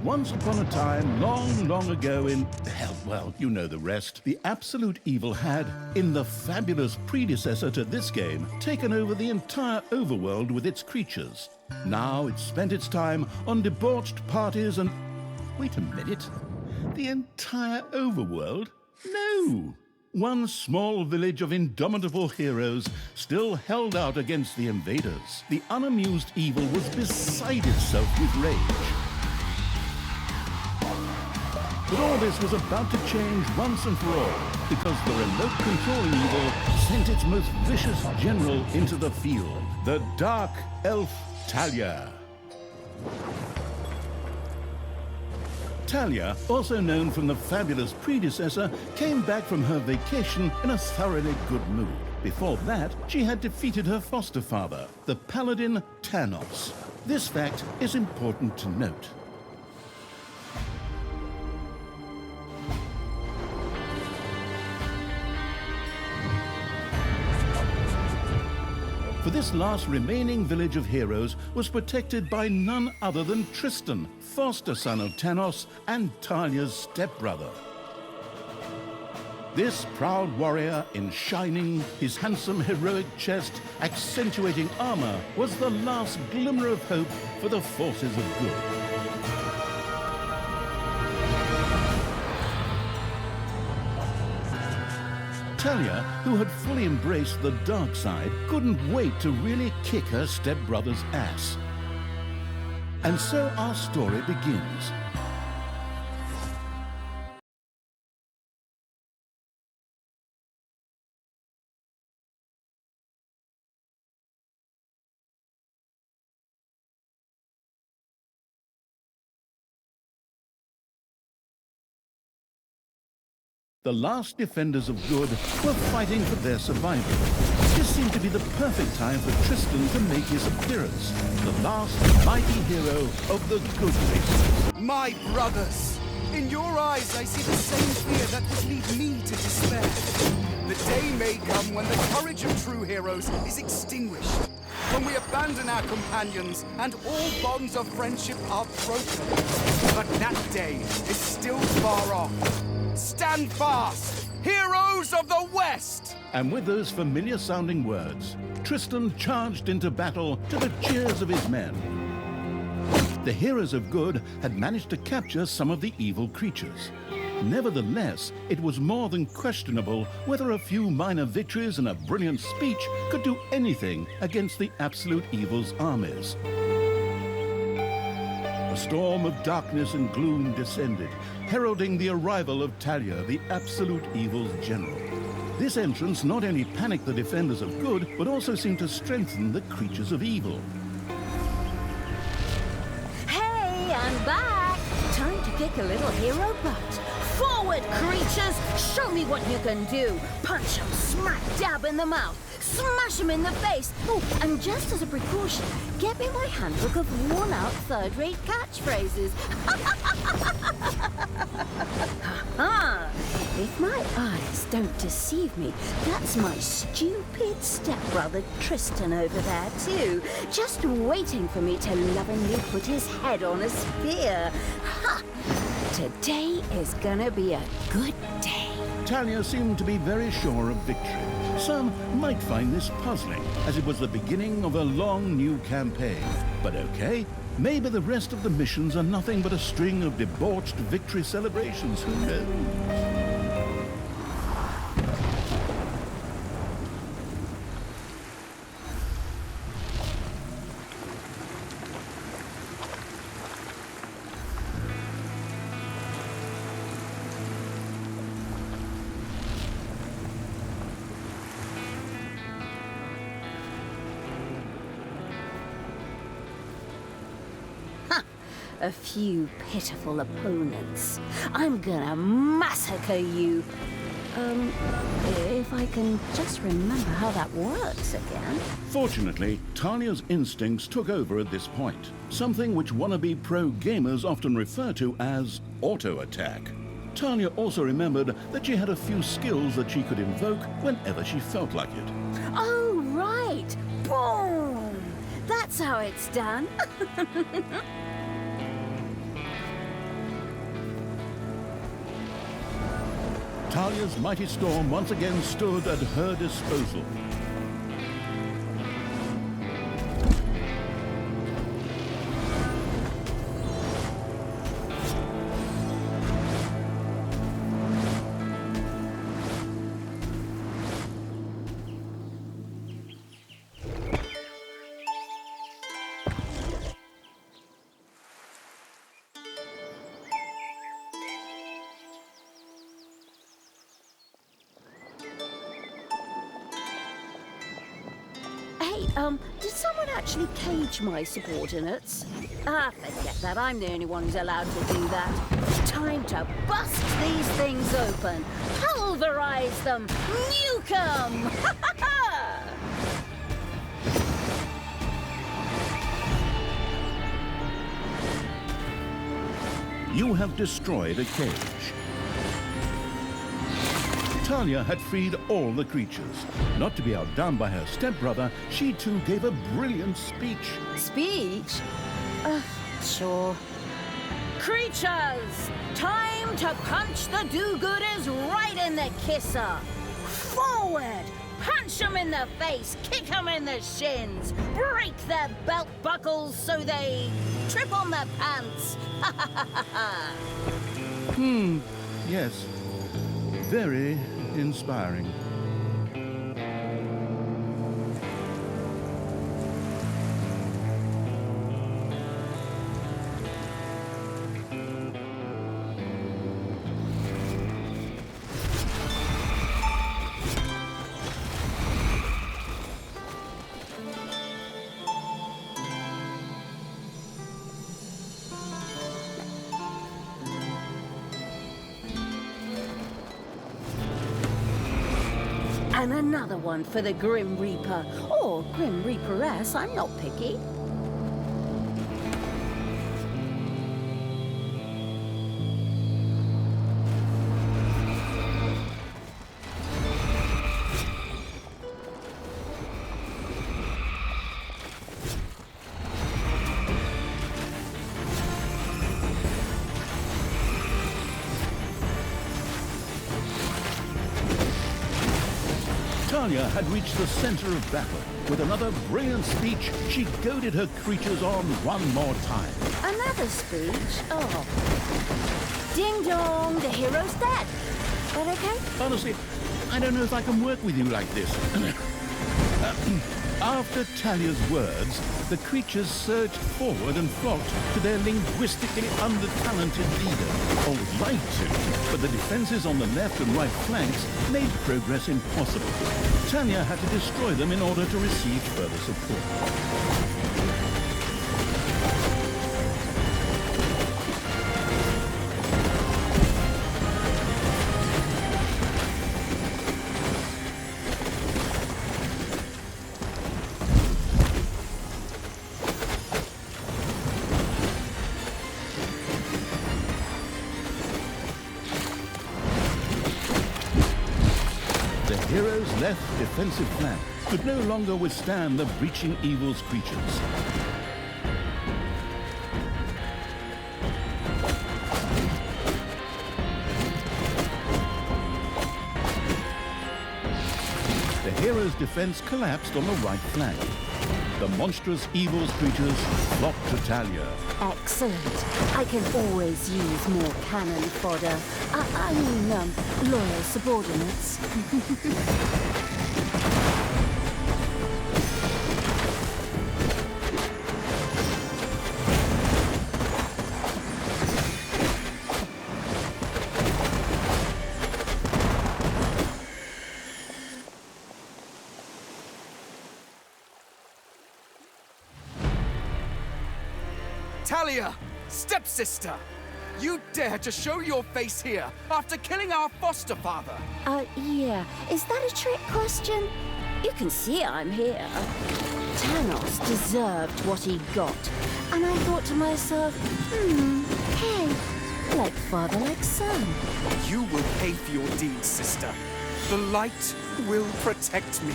Once upon a time, long, long ago in, hell, well, you know the rest, the absolute evil had, in the fabulous predecessor to this game, taken over the entire overworld with its creatures. Now it spent its time on debauched parties and... Wait a minute. The entire overworld? No! One small village of indomitable heroes still held out against the invaders. The unamused evil was beside itself with rage. But all this was about to change once and for all, because the remote controlling evil sent its most vicious general into the field, the Dark Elf Thalya. Thalya, also known from the fabulous predecessor, came back from her vacation in a thoroughly good mood. Before that, she had defeated her foster father, the paladin Snots. This fact is important to note. For this last remaining village of heroes was protected by none other than Tristan, foster son of Snots and Thalya's stepbrother. This proud warrior in shining, his handsome heroic chest accentuating armor, was the last glimmer of hope for the forces of good. Thalya, who had fully embraced the dark side, couldn't wait to really kick her stepbrother's ass. And so our story begins. The last defenders of good were fighting for their survival. This seemed to be the perfect time for Tristan to make his appearance, the last mighty hero of the good race. My brothers! In your eyes I see the same fear that would lead me to despair. The day may come when the courage of true heroes is extinguished, when we abandon our companions and all bonds of friendship are broken. But that day is still far off. Stand fast, heroes of the West! And with those familiar-sounding words, Tristan charged into battle to the cheers of his men. The heroes of good had managed to capture some of the evil creatures. Nevertheless, it was more than questionable whether a few minor victories and a brilliant speech could do anything against the absolute evil's armies. A storm of darkness and gloom descended, heralding the arrival of Thalya, the absolute evil's general. This entrance not only panicked the defenders of good, but also seemed to strengthen the creatures of evil. Hey, I'm back! Time to kick a little hero butt. Forward, creatures! Show me what you can do! Punch 'em smack dab in the mouth! Smash him in the face! Oh, and just as a precaution, get me my handbook of worn-out third-rate catchphrases. Ha-ha! If my eyes don't deceive me, that's my stupid stepbrother Tristan over there too, just waiting for me to lovingly put his head on a spear. Ha! Today is gonna be a good day. Thalya seemed to be very sure of victory. Some might find this puzzling, as it was the beginning of a long new campaign. But okay, maybe the rest of the missions are nothing but a string of debauched victory celebrations, who knows? A few pitiful opponents. I'm gonna massacre you. If I can just remember how that works again. Fortunately, Thalya's instincts took over at this point, something which wannabe pro gamers often refer to as auto-attack. Thalya also remembered that she had a few skills that she could invoke whenever she felt like it. Oh, right! Boom! That's how it's done. Thalya's mighty storm once again stood at her disposal. Did someone actually cage my subordinates? Ah, forget that. I'm the only one who's allowed to do that. Time to bust these things open. Pulverize them. Nuke 'em! You have destroyed a cage. Thalya had freed all the creatures. Not to be outdone by her stepbrother, she too gave a brilliant speech. Speech? Sure. Creatures! Time to punch the do-gooders right in the kisser! Forward! Punch them in the face, kick them in the shins, break their belt buckles so they trip on their pants! Yes. Very inspiring. And another one for the Grim Reaper. Or Grim Reaperess, I'm not picky. Thalya had reached the center of battle. With another brilliant speech, she goaded her creatures on one more time. Another speech? Oh. Ding dong, the hero's dead. That okay? Honestly, I don't know if I can work with you like this. After Thalya's words, the creatures surged forward and flocked to their linguistically under-talented leader, or lied to, but the defenses on the left and right flanks made progress impossible. Thalya had to destroy them in order to receive further support. Hero's left defensive flank could no longer withstand the breaching evil's creatures. The hero's defense collapsed on the right flank. The monstrous evil's creatures flocked to Thalya. Excellent. I can always use more cannon fodder. I mean, loyal subordinates. Thalya, stepsister! You dare to show your face here after killing our foster father! Yeah. Is that a trick question? You can see I'm here. Thanos deserved what he got. And I thought to myself, hey, like father, like son. You will pay for your deeds, sister. The light will protect me.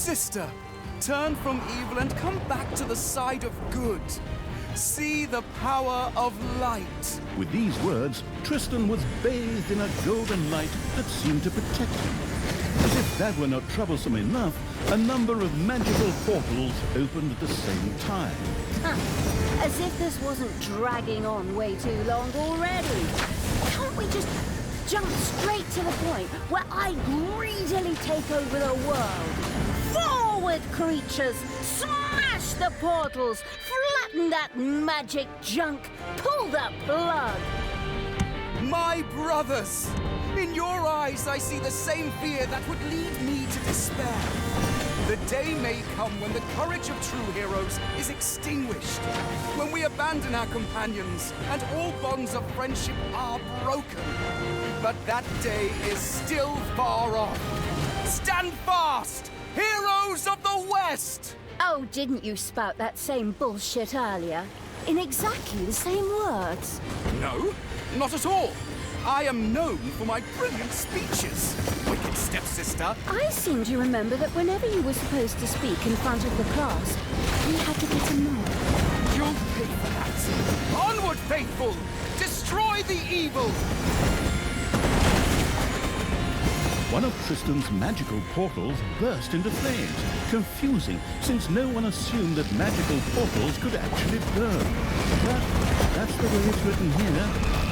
Sister, turn from evil and come back to the side of good. See the power of light. With these words, Tristan was bathed in a golden light that seemed to protect him. As if that were not troublesome enough, a number of magical portals opened at the same time. As if this wasn't dragging on way too long already. Can't we just jump straight to the point where I greedily take over the world? Forward, creatures! Smash the portals! Flatten that magic junk! Pull the plug! My brothers! In your eyes, I see the same fear that would lead me to despair. The day may come when the courage of true heroes is extinguished, when we abandon our companions and all bonds of friendship are broken. But that day is still far off. Stand fast, heroes of the West! Oh, didn't you spout that same bullshit earlier? In exactly the same words. No, not at all. I am known for my brilliant speeches, wicked stepsister. I seem to remember that whenever you were supposed to speak in front of the class, you had to get a nod. You'll pay for that. Onward, faithful! Destroy the evil! One of Tristan's magical portals burst into flames, confusing since no one assumed that magical portals could actually burn. But that's the way it's written here.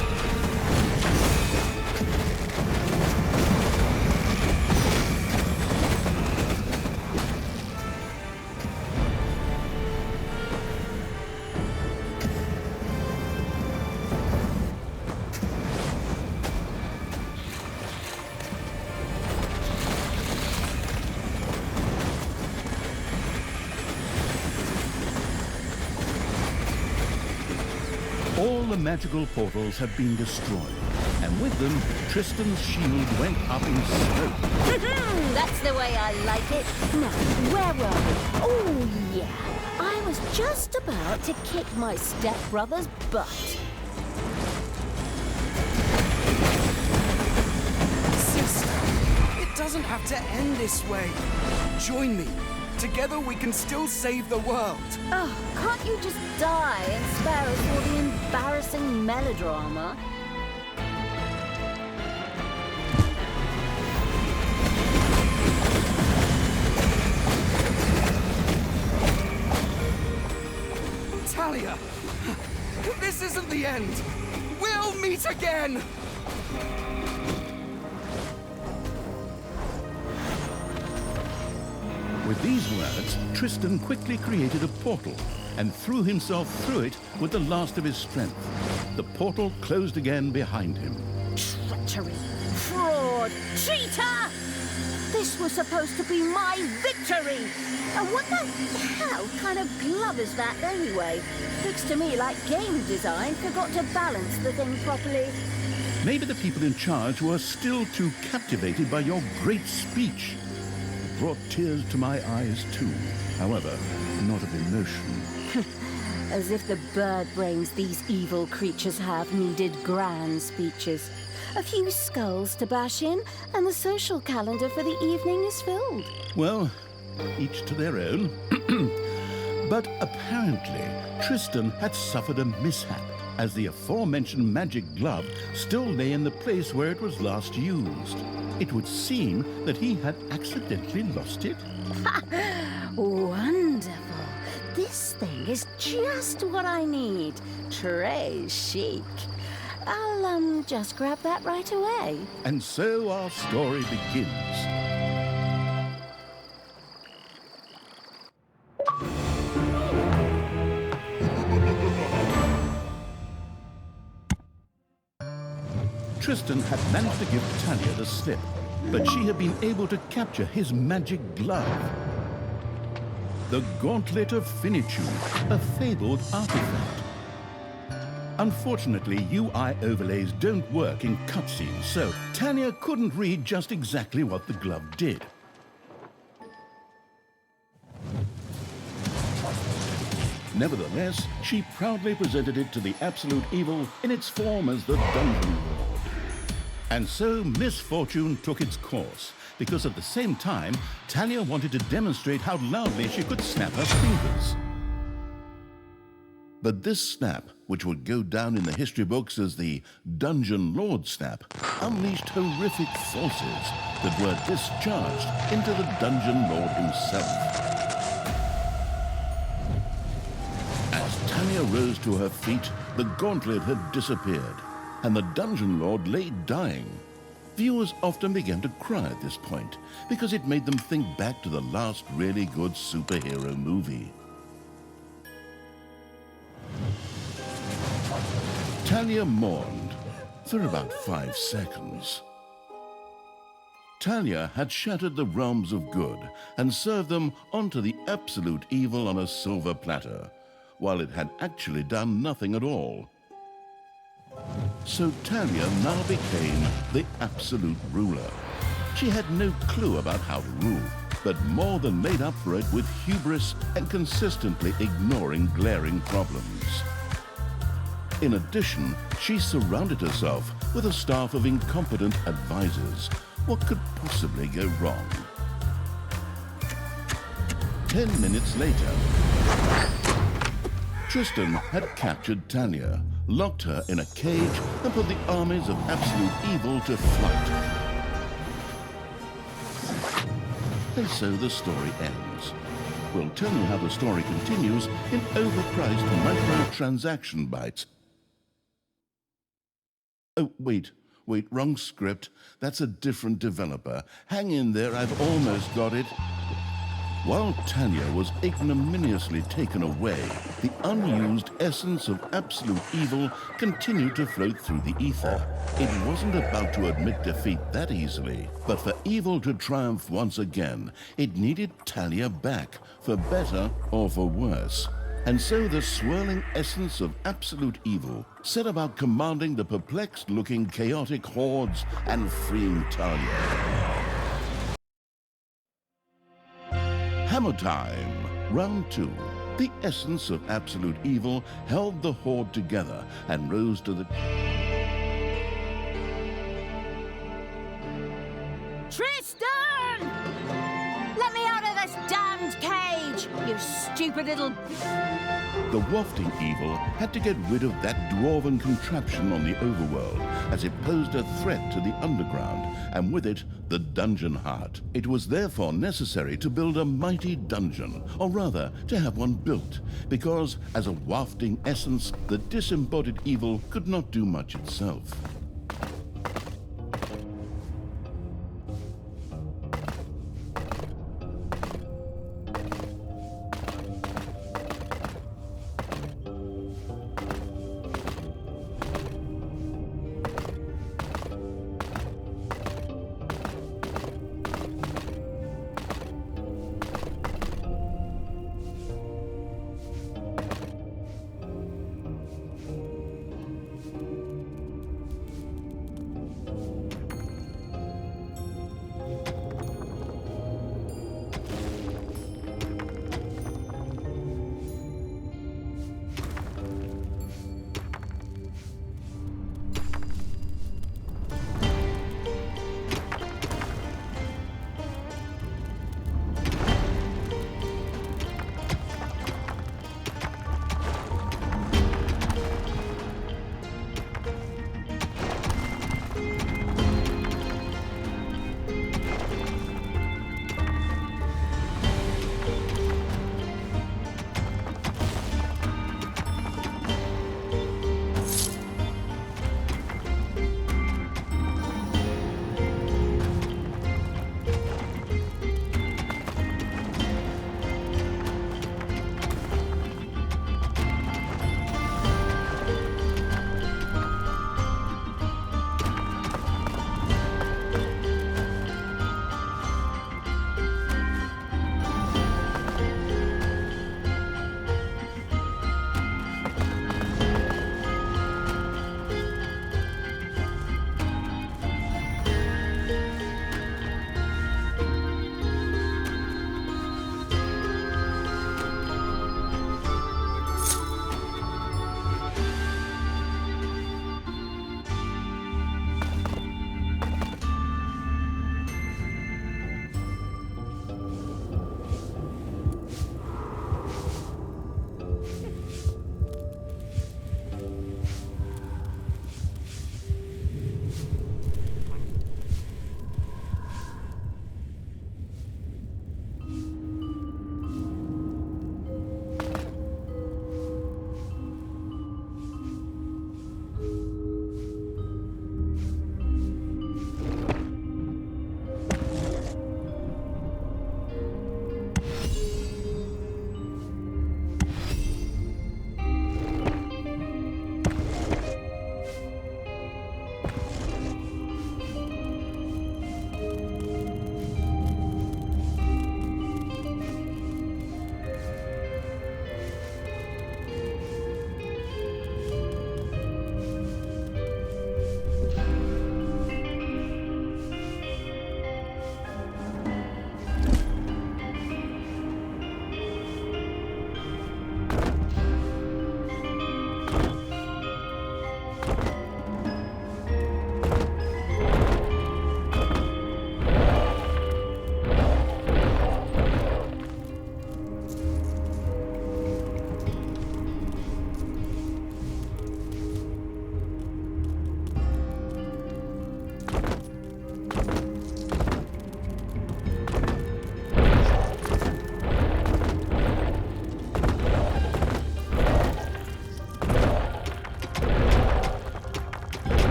All the magical portals have been destroyed, and with them, Tristan's shield went up in smoke. That's the way I like it. Now, where were we? Oh, yeah. I was just about to kick my stepbrother's butt. Sister, it doesn't have to end this way. Join me. Together we can still save the world. Oh, can't you just die and spare us all the embarrassing melodrama? Thalya, this isn't the end. We'll meet again. With these words, Tristan quickly created a portal and threw himself through it with the last of his strength. The portal closed again behind him. Treachery! Fraud! Cheater! This was supposed to be my victory! And what the hell kind of glove is that anyway? Looks to me like game design forgot to balance the thing properly. Maybe the people in charge were still too captivated by your great speech. It brought tears to my eyes too, however, not of emotion. As if the bird brains these evil creatures have needed grand speeches. A few skulls to bash in, and the social calendar for the evening is filled. Well, each to their own. But apparently, Tristan had suffered a mishap, as the aforementioned magic glove still lay in the place where it was last used. It would seem that he had accidentally lost it. Wonderful. This thing is just what I need. Très chic. I'll, just grab that right away. And so our story begins. Tristan had managed to give Thalya the slip, but she had been able to capture his magic glove. The Gauntlet of Finitude, a fabled artifact. Unfortunately, UI overlays don't work in cutscenes, so Thalya couldn't read just exactly what the glove did. Nevertheless, she proudly presented it to the absolute evil in its form as the Dungeon Lord. And so misfortune took its course, because at the same time, Thalya wanted to demonstrate how loudly she could snap her fingers. But this snap, which would go down in the history books as the Dungeon Lord snap, unleashed horrific forces that were discharged into the Dungeon Lord himself. As Thalya rose to her feet, the gauntlet had disappeared, and the Dungeon Lord lay dying. Viewers often began to cry at this point, because it made them think back to the last really good superhero movie. Thalya mourned for about 5 seconds. Thalya had shattered the realms of good and served them onto the absolute evil on a silver platter, while it had actually done nothing at all. So Thalya now became the absolute ruler. She had no clue about how to rule, but more than made up for it with hubris and consistently ignoring glaring problems. In addition, she surrounded herself with a staff of incompetent advisors. What could possibly go wrong? 10 minutes later, Tristan had captured Thalya, locked her in a cage, and put the armies of absolute evil to flight. And so the story ends. We'll tell you how the story continues in overpriced microtransaction bites. Oh, wait, wrong script. That's a different developer. Hang in there, I've almost got it. While Thalya was ignominiously taken away, the unused essence of absolute evil continued to float through the ether. It wasn't about to admit defeat that easily, but for evil to triumph once again, it needed Thalya back, for better or for worse. And so the swirling essence of absolute evil set about commanding the perplexed-looking chaotic hordes and freeing Thalya. Hammer time, round 2. The essence of absolute evil held the horde together and rose to the... Tristan! Let me out of this damned cage, you stupid little... The wafting evil had to get rid of that dwarven contraption on the Overworld, as it posed a threat to the underground, and with it, the dungeon heart. It was therefore necessary to build a mighty dungeon, or rather, to have one built, because as a wafting essence, the disembodied evil could not do much itself.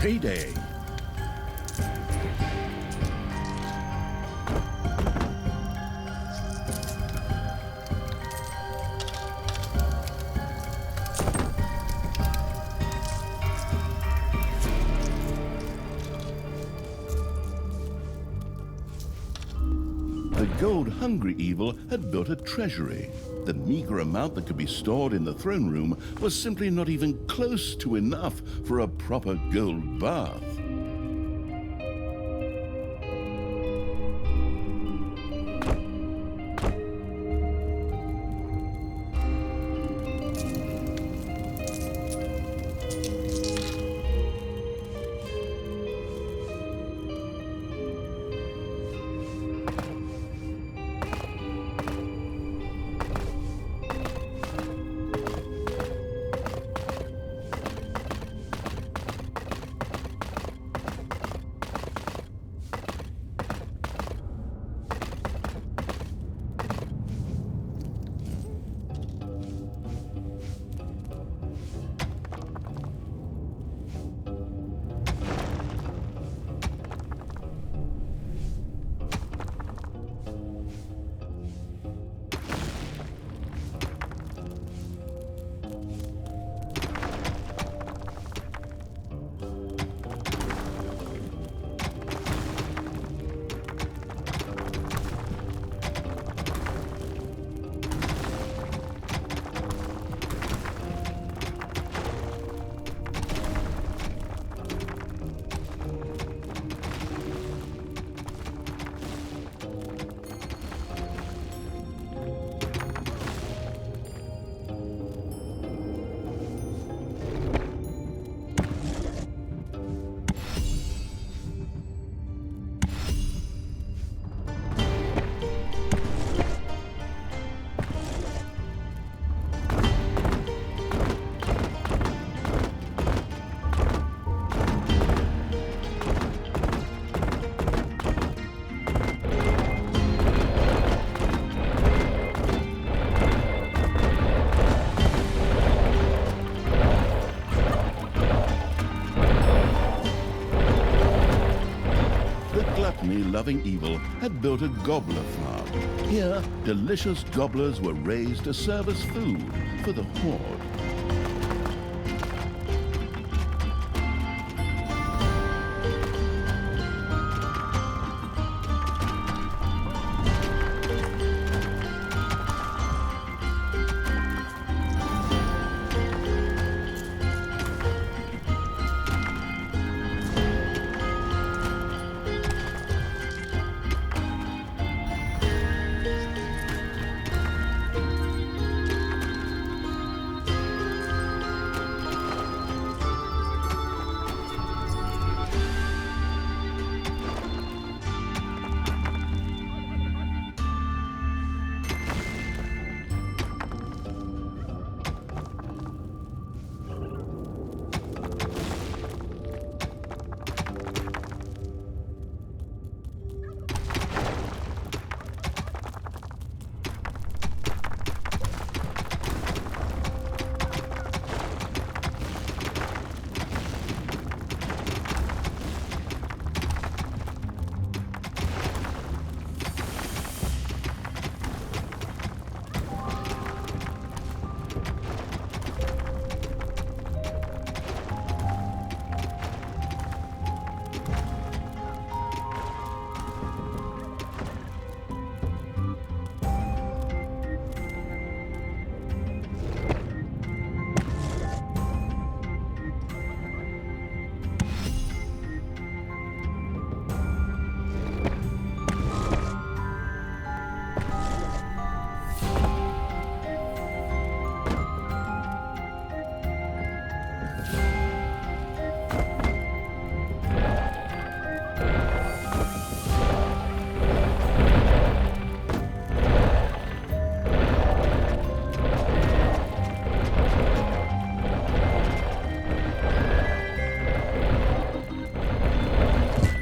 payday. The gold-hungry evil had built a treasury. The meager amount that could be stored in the throne room was simply not even close to enough for a proper gold bath. Loving evil had built a gobbler farm. Here, delicious gobblers were raised to serve as food for the Horde.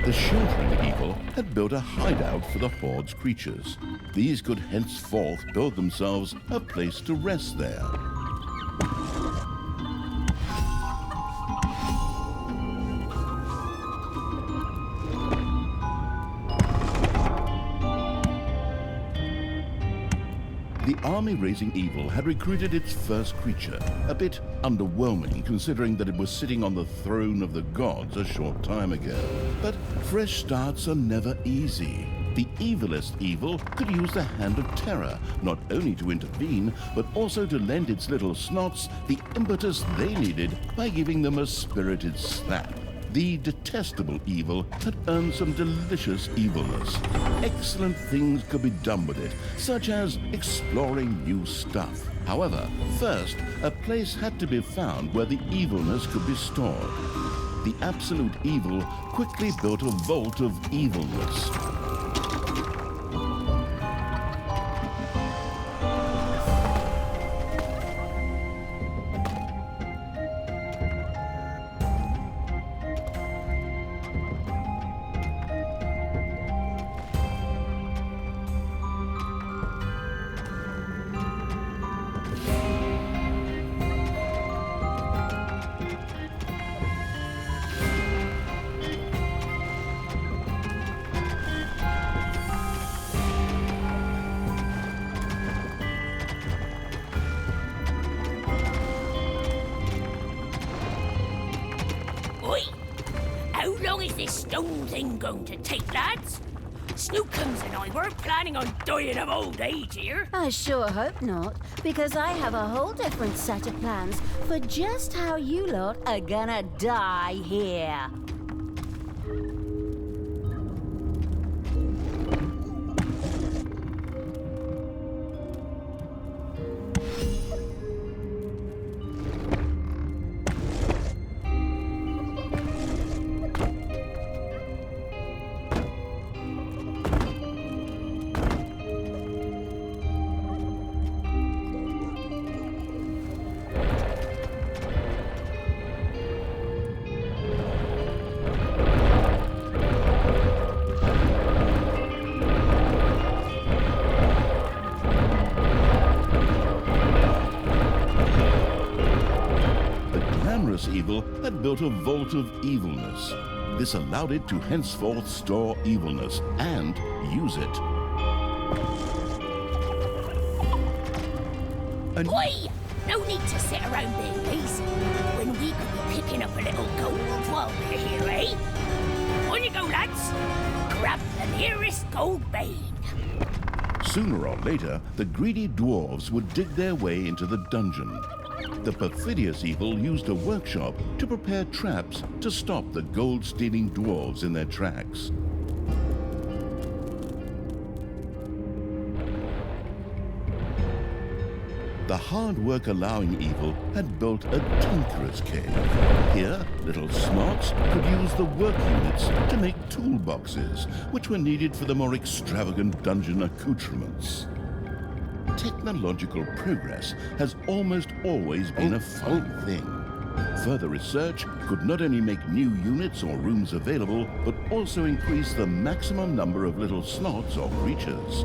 The sheltering evil had built a hideout for the Horde's creatures. These could henceforth build themselves a place to rest there. The army-raising evil had recruited its first creature, a bit underwhelming considering that it was sitting on the throne of the gods a short time ago. But fresh starts are never easy. The evilest evil could use the Hand of Terror, not only to intervene, but also to lend its little snots the impetus they needed by giving them a spirited slap. The detestable evil had earned some delicious evilness. Excellent things could be done with it, such as exploring new stuff. However, first, a place had to be found where the evilness could be stored. The absolute evil quickly built a vault of evilness. Going to take, lads? Snookums and I weren't planning on dying of old age here. I sure hope not, because I have a whole different set of plans for just how you lot are gonna die here. Evil had built a vault of evilness. This allowed it to henceforth store evilness and use it. Oi! No need to sit around being lazy when we could be picking up a little gold while we're here, eh? On you go, lads! Grab the nearest gold vein. Sooner or later, the greedy dwarves would dig their way into the dungeon. The perfidious evil used a workshop to prepare traps to stop the gold-stealing dwarves in their tracks. The hard work-allowing evil had built a tinkerer's cave. Here, little snots could use the work units to make toolboxes, which were needed for the more extravagant dungeon accoutrements. Technological progress has almost always been a fun thing. Further research could not only make new units or rooms available, but also increase the maximum number of little snots or creatures.